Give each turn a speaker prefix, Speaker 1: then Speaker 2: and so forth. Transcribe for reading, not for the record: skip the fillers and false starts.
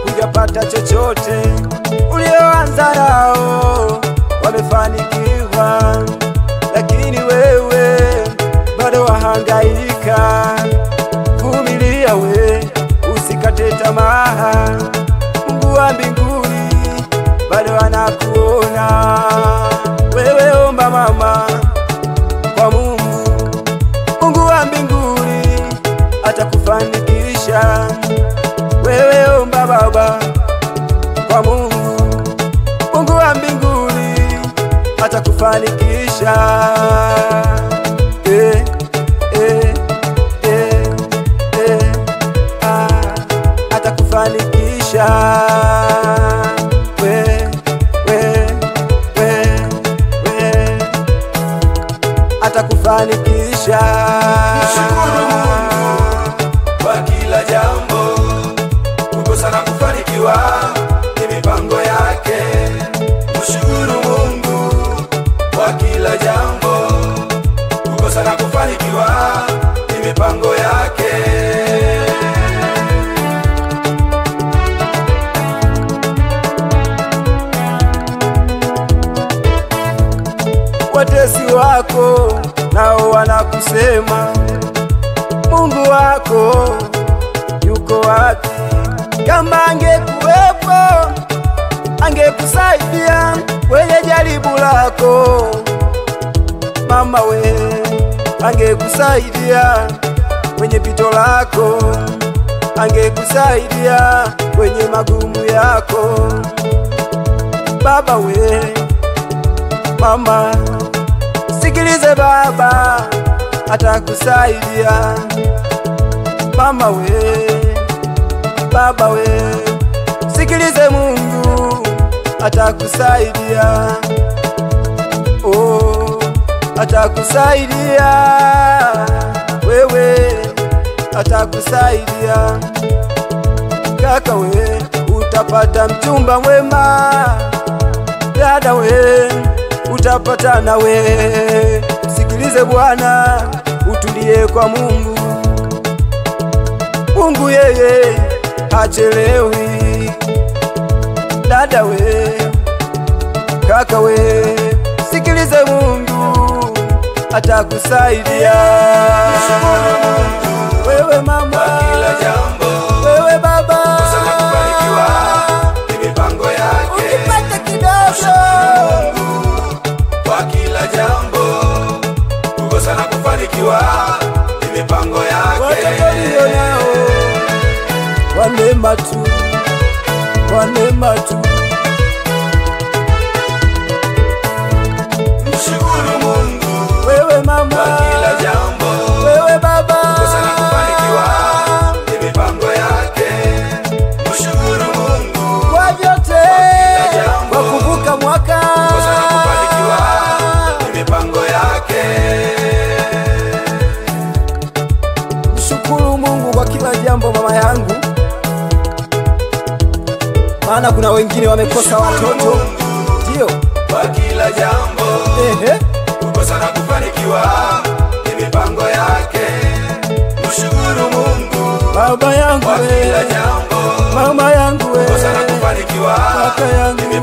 Speaker 1: hujapata chochote. Ulioanza nao wamefanikiwa, lakini wewe bado wahangaika. Vumilia we, usikate tamaa. Mungu wa mbinguni bado anakuona. Wewe omba mama kwa Mungu, Mungu wa mbinguni atakufanikisha. Wewe omba baba kwa Mungu, Mungu wa mbinguni atakufanikisha. Atakufanikisha. Atakufanikisha.
Speaker 2: Mshukuru Mungu kwa kila jambo, kukosa na kufanikiwa ni mipango yake. Mshukuru Mungu kwa kila jambo, kukosa na kufanikiwa ni mipango yake.
Speaker 1: Watesi wako nao wanakusema, Mungu wako yuko wapi? Kama angekuwepo angekusaidia kwenye jaribu lako. Mama we, angekusaidia kwenye pito lako, angekusaidia kwenye magumu yako. Baba we, mama, sikilize baba, atakusaidia. Mama we, baba we, sikilize Mungu, atakusaidia. Oh, atakusaidia. Wewe atakusaidia. Kaka we, utapata mchumba mwema. Dada we, utapata na we. Sikilize Bwana, utulie kwa Mungu. Mungu yeye hachelewi. Dada we, kaka we, sikilize Mungu, atakusaidia. Wewe mama
Speaker 2: kwa kila jambo,
Speaker 1: wewe baba,
Speaker 2: kukosa na kufanikiwa ni mipango yake.
Speaker 1: ukipata kidogo.
Speaker 2: Kwa kila jambo, kukosa na kufanikiwa ni mipango yake.
Speaker 1: Watakolio nao wanema tu, wanema tu.
Speaker 2: Mshukuru Mungu
Speaker 1: Wewe mama
Speaker 2: kwa kila jambo,
Speaker 1: wewe baba,
Speaker 2: kukosa na kufanikiwa ni mipango yake. Mshukuru Mungu
Speaker 1: kwa vyote, kwa kuvuka mwaka,
Speaker 2: kukosa na kufanikiwa ni mipango yake.
Speaker 1: mshukuru Mungu kwa kila jambo mama yangu, maana kuna wengine wamekosa watoto. Ndio,
Speaker 2: Kwa kila jambo, kukosa na kufanikiwa ni mipango yake. Mshukuru Mungu
Speaker 1: baba yangu
Speaker 2: kwa
Speaker 1: we,
Speaker 2: kila jambo,
Speaker 1: mama yangu we,
Speaker 2: kukosa na kufanikiwa
Speaker 1: kaka yangu
Speaker 2: ni